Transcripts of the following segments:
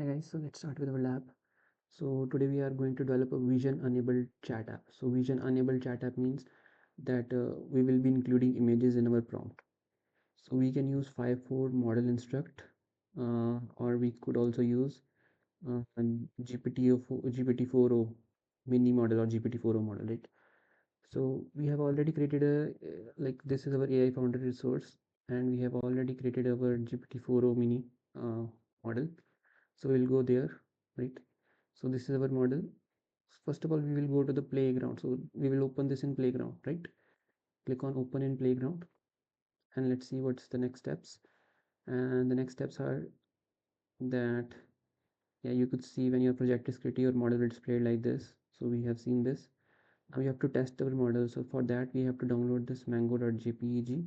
Hi guys, so let's start with our lab. So today we are going to develop a vision enabled chat app. So vision enabled chat app means that we will be including images in our prompt. So we can use 5.4 model instruct, or we could also use GPT-4o mini model or GPT-4o model, right? So we have already created like this is our AI Foundry resource, and we have already created our GPT-4o mini model. So we'll go there, right? So this is our model. First of all, we will go to the playground. So we will open this in playground, right? Click on open in playground, and let's see what's the next steps. And the next steps are that, yeah, you could see when your project is created, your model will display like this. So we have seen this. Now we have to test our model. So for that, we have to download this mango.jpeg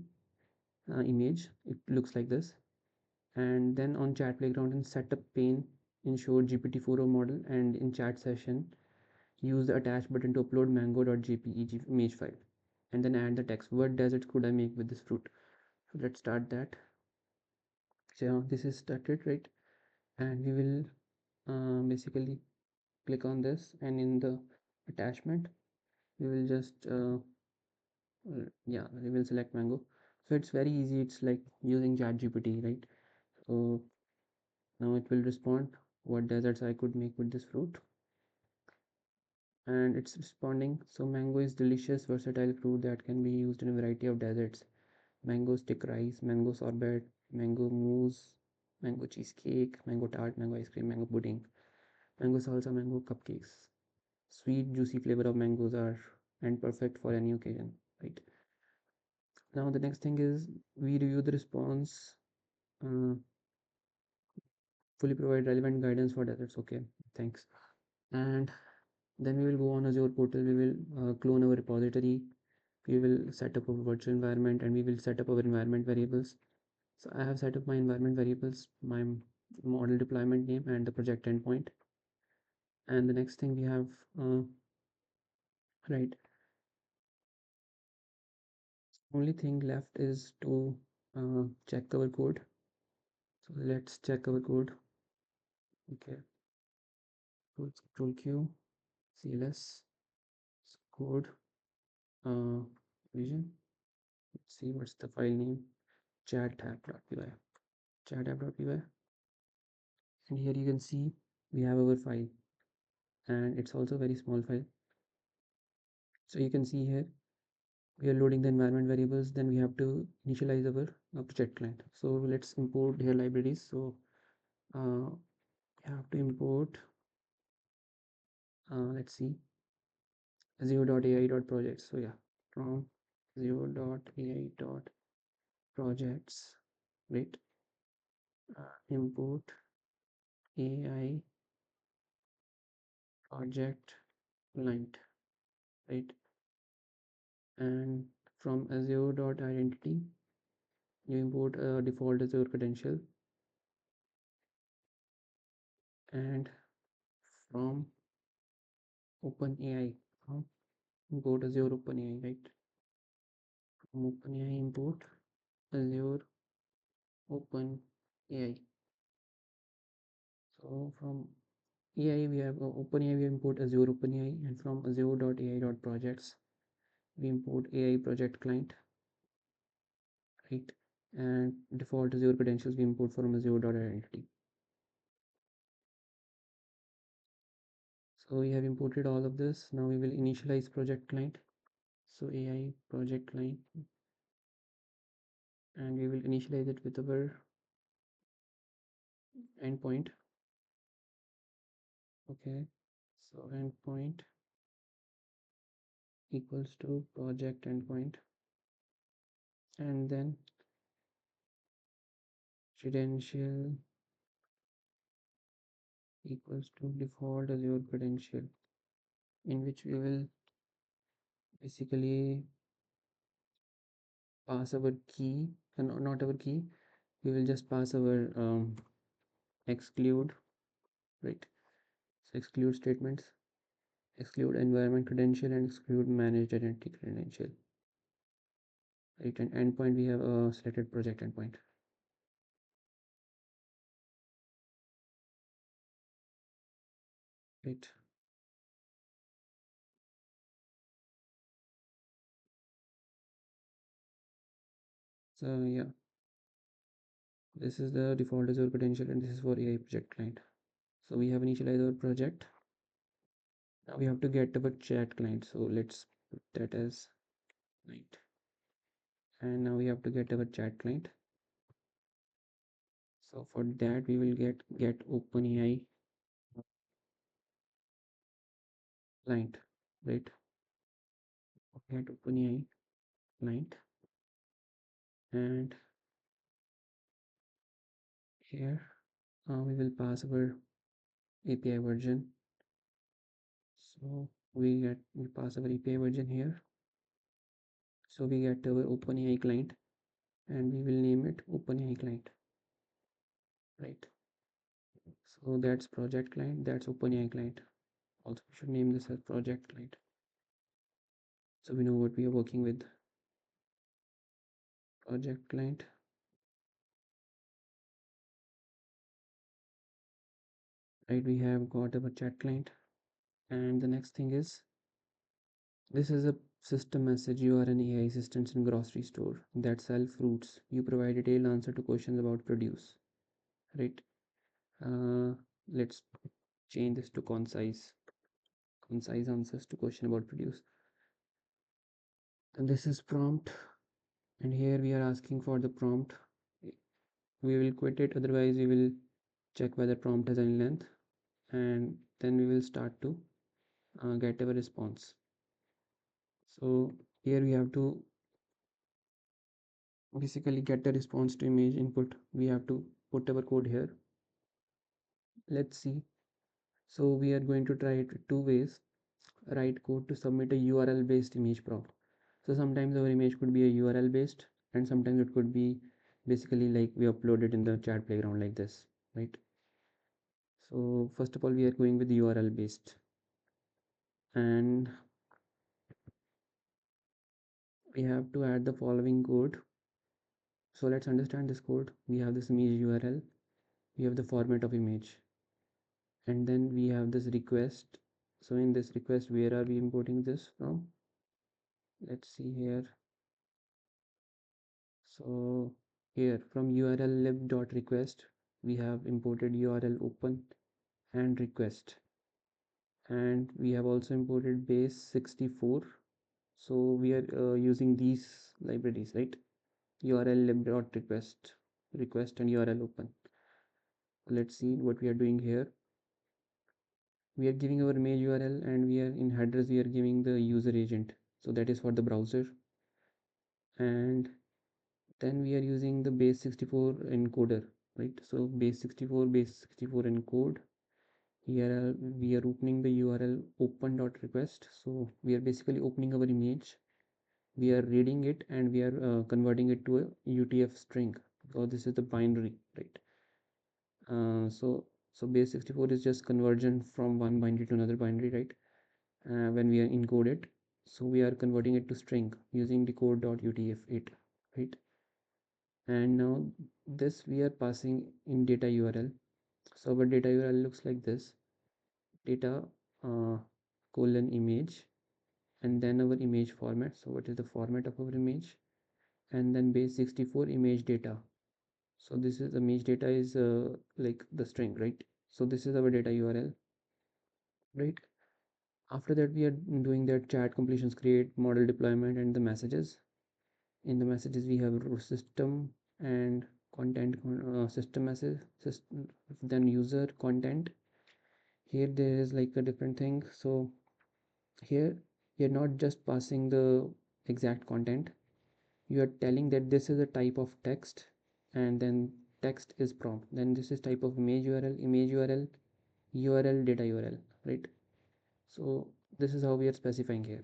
image. It looks like this. And then on chat playground and setup pane, ensure GPT-4o model, and in chat session, use the attach button to upload mango.jpeg image file, and then add the text. What deserts could I make with this fruit? So let's start that. So this is started, right? And we will basically click on this, and in the attachment we will just yeah, we will select mango. So it's very easy. It's like using chat GPT, right? So now it will respond what deserts I could make with this fruit, and it's responding. So mango is delicious versatile fruit that can be used in a variety of desserts: mango stick rice, mango sorbet, mango mousse, mango cheesecake, mango tart, mango ice cream, mango pudding, mango salsa, mango cupcakes. Sweet juicy flavor of mangoes are and perfect for any occasion, right? Now the next thing is we review the response, uh, fully provide relevant guidance for deserts. Okay, thanks. And then we will go on Azure portal. We will clone our repository. We will set up a virtual environment, and we will set up our environment variables. So I have set up my environment variables, my model deployment name, and the project endpoint. And the next thing we have, right, only thing left is to check our code. So let's check our code. Okay, Control Q, CLS, code, uh, vision. Let's see what's the file name. Chat-app.py. Chat-app.py. And here you can see we have our file, and it's also a very small file. So you can see here we are loading the environment variables. Then we have to initialize our project client. So let's import here libraries. So we have to import, let's see, Azure.ai.projects. So yeah, from Azure.ai.projects, right? Import AI project client, right? And from Azure.identity, you import a default Azure credential, and from OpenAI, from import Azure OpenAI, right? From OpenAI import Azure OpenAI. So from AI we have OpenAI, we import Azure OpenAI, and from Azure.ai.projects we import AI project client, right? And default Azure credentials we import from Azure.identity. So we have imported all of this. Now we will initialize project client. So AI project client, and we will initialize it with our endpoint. Okay, so endpoint equals to project endpoint, and then credential equals to default Azure credential, in which we will basically pass our key, and not our key, we will just pass our exclude, right? So exclude statements, exclude environment credential, and exclude managed identity credential, right? And endpoint, we have a selected project endpoint. right? So yeah, this is the default Azure credential, and this is for AI project client. So we have initialized our project. Now we have to get our chat client. So let's put that as client. And now we have to get our chat client. So for that we will get OpenAI client, right? Get OpenAI client, and here we will pass our API version. So we pass our API version here. So we get our OpenAI client, and we will name it OpenAI client, right? So that's project client, that's OpenAI client. Also, we should name this as project client, so we know what we are working with. Project client, right? We have got our chat client, and the next thing is, this is a system message. You are an AI assistant in grocery store that sell fruits. You provide detailed answer to questions about produce, right? uh, let's change this to concise answers to question about produce. And this is prompt, and here we are asking for the prompt. We will quit it, otherwise we will check whether prompt has any length, and then we will start to get our response. So here we have to basically get the response to image input. We have to put our code here. Let's see. So we are going to try it two ways. Write code to submit a URL based image prompt. So sometimes our image could be a URL based, and sometimes it could be basically like we upload it in the chat playground like this, right? So first of all, we are going with URL based, and we have to add the following code. So let's understand this code. We have this image URL, we have the format of image, and then we have this request. So in this request, where are we importing this from? Let's see here. So here from URL lib.request, we have imported URL open and request, and we have also imported base 64. So we are using these libraries, right? URL lib.request, request, and URL open. Let's see what we are doing here. We are giving our image URL, and we are in headers we are giving the user agent, so that is for the browser. And then we are using the base 64 encoder, right? So base 64 encode. Here we are opening the URL open.request. So we are basically opening our image, we are reading it, and we are converting it to a UTF string, because this is the binary, right? So base 64 is just conversion from one binary to another binary, right? When we are encode it, so we are converting it to string using decode.utf8, right? And now this we are passing in data URL. So our data URL looks like this: data uh, colon image, and then our image format. So what is the format of our image? And then base 64 image data. So this is image data is like the string, right? So this is our data URL, right? After that, we are doing that chat completions, create model deployment, and the messages. In the messages, we have system and content, system message, system, then user content. Here there is like a different thing. So here you're not just passing the exact content, you are telling that this is a type of text, and then text is prompt, then this is type of image URL, URL data URL, right? So this is how we are specifying here,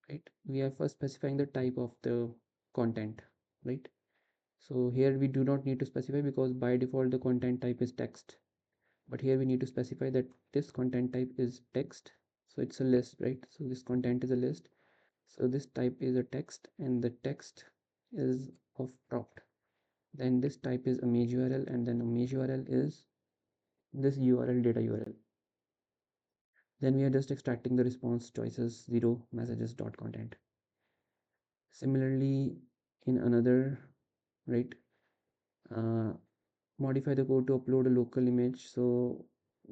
right? We are first specifying the type of the content, right? So here we do not need to specify, because by default the content type is text, but here we need to specify that this content type is text. So it's a list, right? So this content is a list, so this type is a text, and the text is of prompt. Then this type is image URL, and then image URL is this URL data URL. Then we are just extracting the response choices 0 messages dot content. Similarly, in another, right, uh, modify the code to upload a local image. So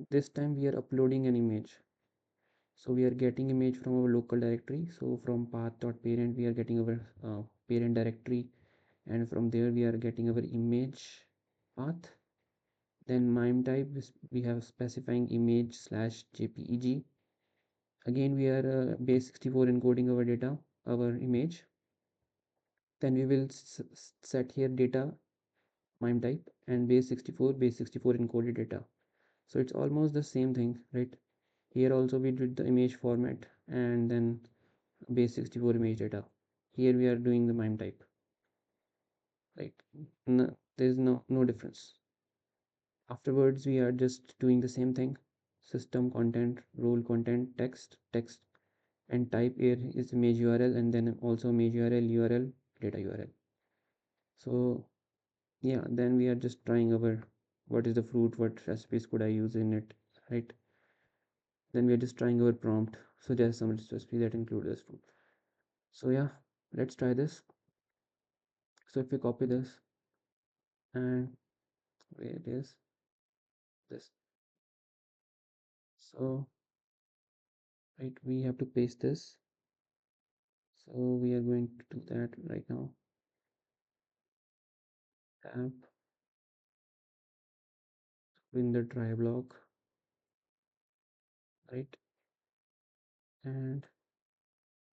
this time we are uploading an image. So we are getting image from our local directory. So from path.parent we are getting our parent directory, and from there we are getting our image path. Then mime type we have specifying image slash jpeg. Again we are base64 encoding our data, our image. Then we will set here data mime type and base64 encoded data. So it's almost the same thing, right? Here also we did the image format and then base64 image data. Here we are doing the mime type, right? No, there's no difference. Afterwards we are just doing the same thing: system content, role content, text, and type here is image URL, and then also image URL, data URL. So yeah, then we are just trying our what is the fruit, what recipes could I use in it, right? Then we are just trying our prompt, suggest some recipe that include this fruit. So yeah, let's try this. So if we copy this, and where it is this, so right, we have to paste this. So we are going to do that right now. Tab in the try block, right? And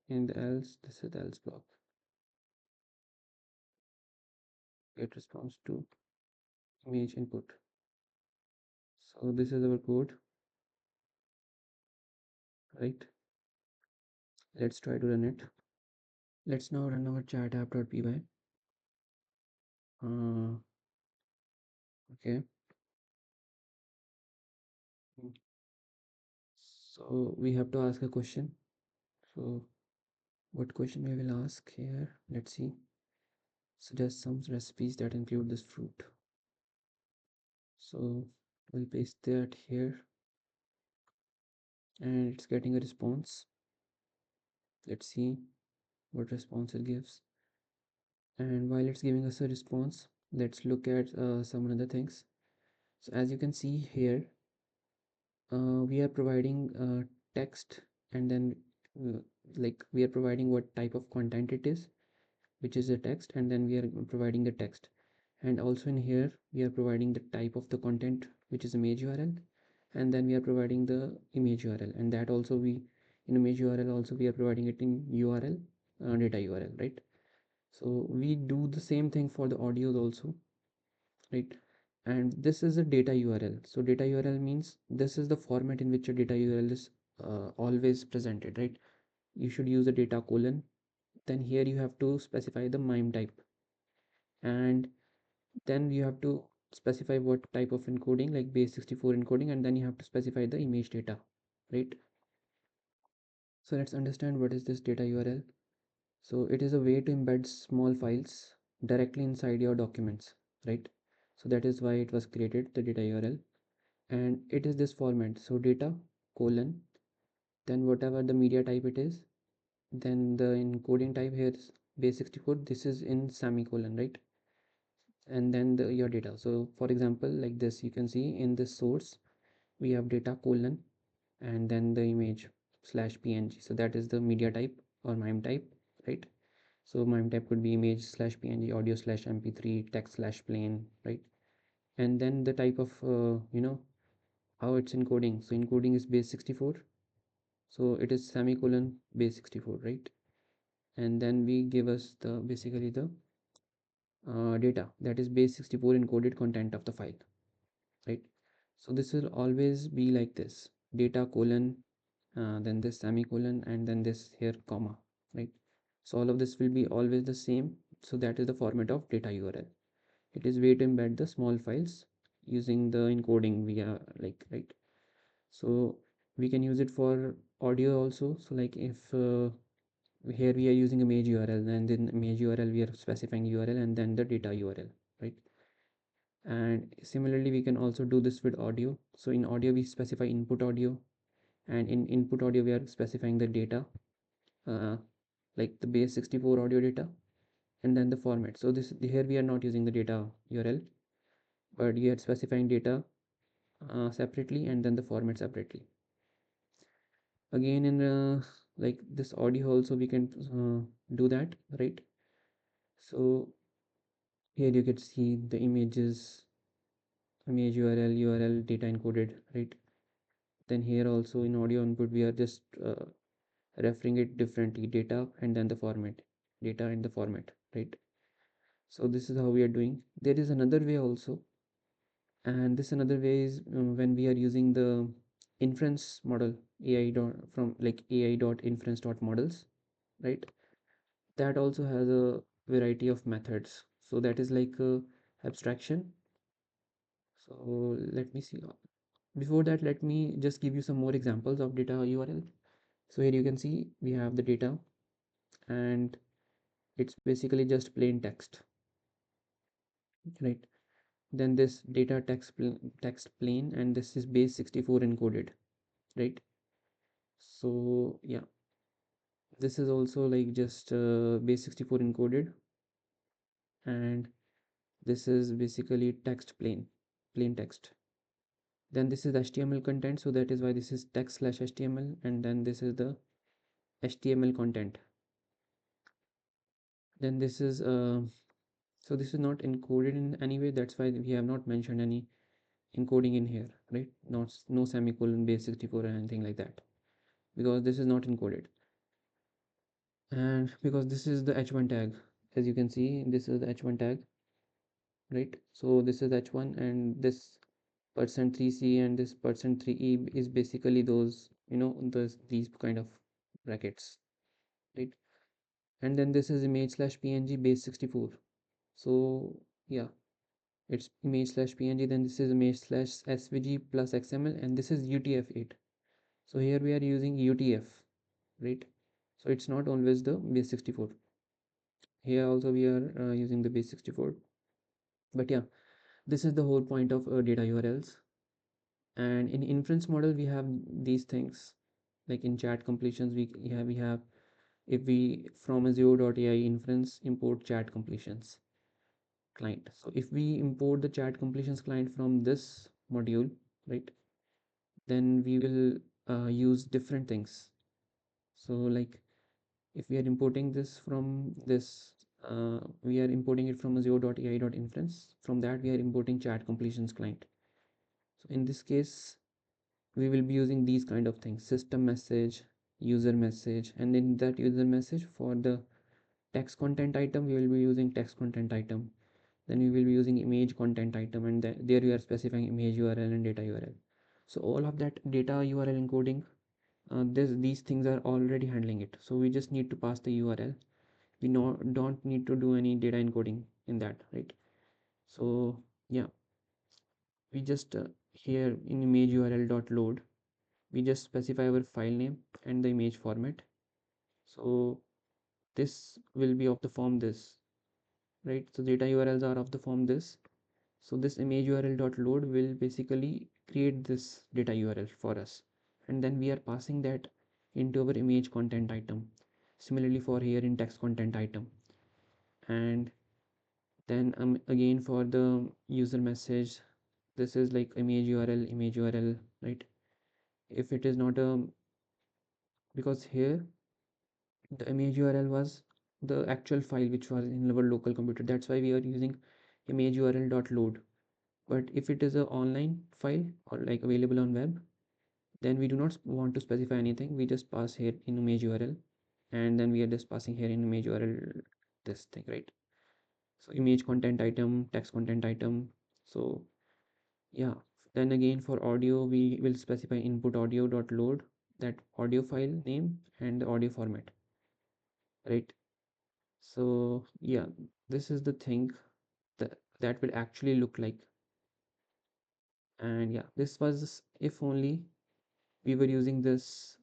in the else, this is the else block. Get response to image input. So this is our code, right? Let's try to run it. Let's now run our chat app.py. Okay. So we have to ask a question. So what question we will ask here? Let's see. Suggest some recipes that include this fruit. So we'll paste that here, and it's getting a response. Let's see what response it gives. And while it's giving us a response, let's look at some other things. So as you can see here, we are providing text, and then uh, like we are providing what type of content it is, which is the text, and then we are providing the text. And also in here we are providing the type of the content, which is image URL, and then we are providing the image URL, and that also we in image URL also we are providing it in URL, data URL, right? So we do the same thing for the audios also, right? And this is a data URL. So data URL means this is the format in which a data URL is always presented, right? You should use a data colon. Then here you have to specify the mime type, and then you have to specify what type of encoding, like base64 encoding, and then you have to specify the image data, right? So let's understand what is this data URL. So it is a way to embed small files directly inside your documents, right? So that is why it was created, the data URL. And it is this format: so data colon, then whatever the media type it is, then the encoding type here is base64, this is in semicolon, right? And then your data. So for example, like this, you can see in this source we have data colon and then the image slash png, so that is the media type or mime type, right? So mime type could be image slash png, audio slash mp3, text slash plain, right? And then the type of how it's encoding. So encoding is base64, so it is semicolon base64, right? And then we give us the basically the data, that is base64 encoded content of the file, right? So this will always be like this: data colon, then this semicolon, and then this here comma, right? So all of this will be always the same. So that is the format of data URL. It is way to embed the small files using the encoding via, like, right? So we can use it for audio also. So like if here we are using image URL, and then image URL we are specifying URL and then the data URL, right? And similarly we can also do this with audio. So in audio we specify input audio, and in input audio we are specifying the data, uh, like the base 64 audio data, and then the format. So this here we are not using the data URL, but we are specifying data separately and then the format separately. Again in like this audio also we can do that, right? So here you can see the images, image URL data encoded, right? Then here also in audio input we are just referring it differently, data and then the format, data and the format, right? So this is how we are doing. There is another way also, and this another way is when we are using the inference model AI dot from like AI dot inference dot models, right? That also has a variety of methods. So that is like a abstraction. So let me see. Before that, let me just give you some more examples of data URL. So here you can see we have the data, and it's basically just plain text, right? Then this data text plain, and this is base 64 encoded, right? So yeah, this is also like just base 64 encoded, and this is basically text plain text. Then this is HTML content, so that is why this is text slash HTML, and then this is the HTML content. Then this is so this is not encoded in any way, that's why we have not mentioned any encoding in here, right? Not no semicolon base 64 or anything like that, because this is not encoded. And because this is the h1 tag, as you can see, this is the h1 tag, right? So this is h1, and this %3c and this %3e is basically those, these kind of brackets, right? And then this is image slash png base 64. So yeah, it's image slash png, then this is image slash svg plus xml, and this is utf-8. So here we are using utf, right? So it's not always the base 64. Here also we are using the base 64. But yeah, this is the whole point of data URLs. And in inference model we have these things, like in chat completions we have if we from Azure.ai inference import chat completions client. So if we import the chat completions client from this module, right, then we will use different things. So like if we are importing this from this, we are importing it from Azure.ai.inference. From that we are importing chat completions client. So in this case we will be using these kind of things: system message, user message, and in that user message for the text content item we will be using text content item. Then we will be using image content item, and there we are specifying image URL and data URL. So all of that data URL encoding, these things are already handling it, so we just need to pass the URL. We don't need to do any data encoding in that, right? So yeah, we just here in image URL dot load, we just specify our file name and the image format. So this will be of the form this, right? So data URLs are of the form this. So this image URL dot load will basically create this data URL for us, and then we are passing that into our image content item. Similarly for here in text content item, and then again for the user message, this is like image URL, right? If it is not a, because here the image URL was the actual file which was in our local computer, that's why we are using image URL dot load. But if it is a online file or like available on web, then we do not want to specify anything, we just pass here in image URL, and then we are just passing here in image URL this thing, right? So image content item, text content item. So yeah, then again for audio we will specify input audio dot load, that audio file name and the audio format, right? So yeah, this is the thing that will actually look like. And yeah, this was if only we were using this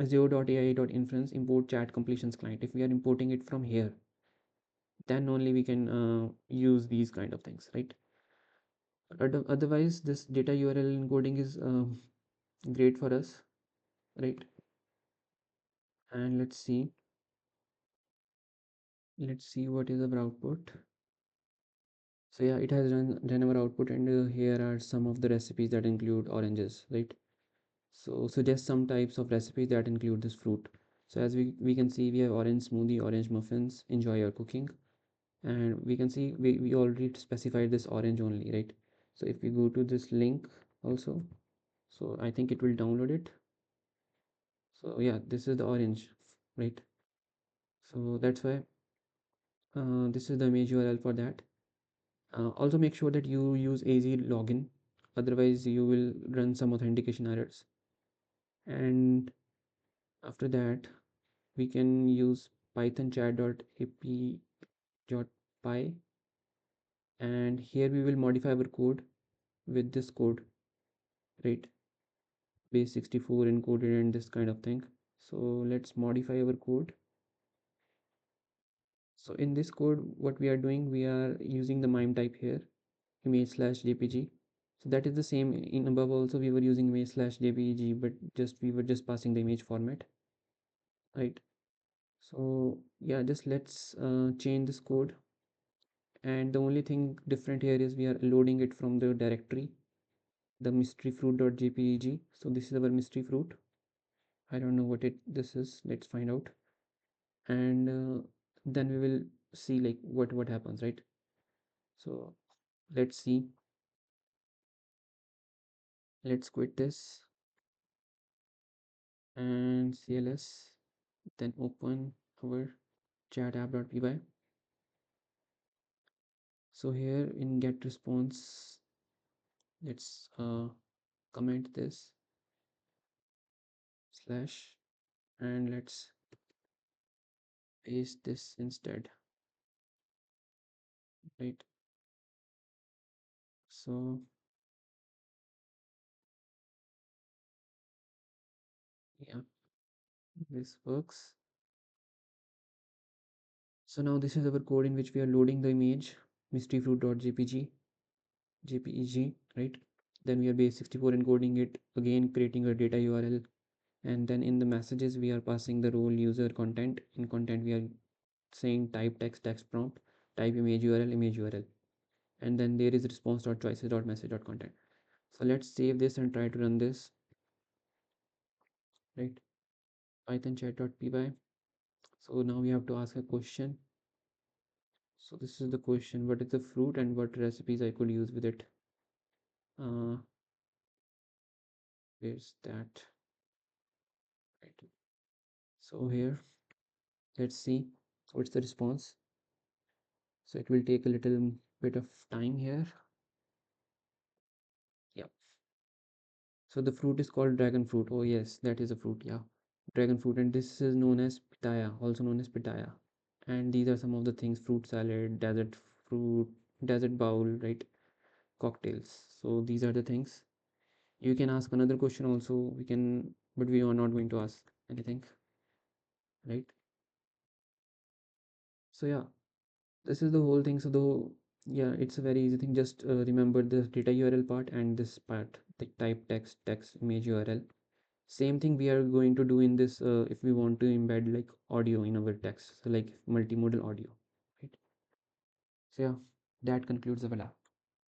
Azure.ai.inference import chat completions client. If we are importing it from here, then only we can use these kind of things, right? Otherwise this data URL encoding is great for us, right? And let's see what is our output. So yeah, it has run our output, and here are some of the recipes that include oranges, right? So suggest some types of recipes that include this fruit. So as we can see, we have orange smoothie, orange muffins, enjoy your cooking. And we can see we already specified this orange only, right? So if we go to this link also, so I think it will download it. So yeah, this is the orange, right? So that's why this is the image URL for that. Also make sure that you use AZ login, otherwise you will run some authentication errors. And after that, we can use python chat.ap.py, and here we will modify our code with this code, right? Base 64 encoded and this kind of thing. So let's modify our code. So in this code, what we are doing, we are using the mime type here, image slash jpg. So that is the same in above also, we were using image slash jpg, but just we were just passing the image format, right? So yeah, just let's change this code. And the only thing different here is we are loading it from the directory, the mystery fruit.jpg. So this is our mystery fruit. I don't know what this is. Let's find out. And then we will see like what happens, right? So let's see. Let's quit this and cls, then open our chat app.py. So here in get response, let's comment this slash, and let's paste this instead, right? So yeah, this works. So now this is our code in which we are loading the image mysteryfruit.jpg, jpeg, right? Then we are base 64 encoding it, again creating a data URL, and then in the messages we are passing the role, user, content. In content we are saying type text prompt, type image URL, image URL, and then there is response.choices.message.content. So let's save this and try to run this, right? Python chat.py. So now we have to ask a question. So this is the question: what is the fruit and what recipes I could use with it? uh where's that, right? So here, let's see what's the response. So it will take a little bit of time here. Yeah. So the fruit is called dragon fruit. Oh yes, that is a fruit. Yeah, dragon fruit, and this is known as pitaya, also known as pitaya. And these are some of the things: fruit salad, desert fruit, desert bowl, right? Cocktails. So these are the things. You can ask another question also. We can, but we are not going to ask anything, right? So yeah, this is the whole thing. So though, yeah, it's a very easy thing. Just remember the data URL part and this part, the type text image URL. Same thing we are going to do in this if we want to embed like audio in our text, so like multimodal audio, right? So yeah, that concludes the lab.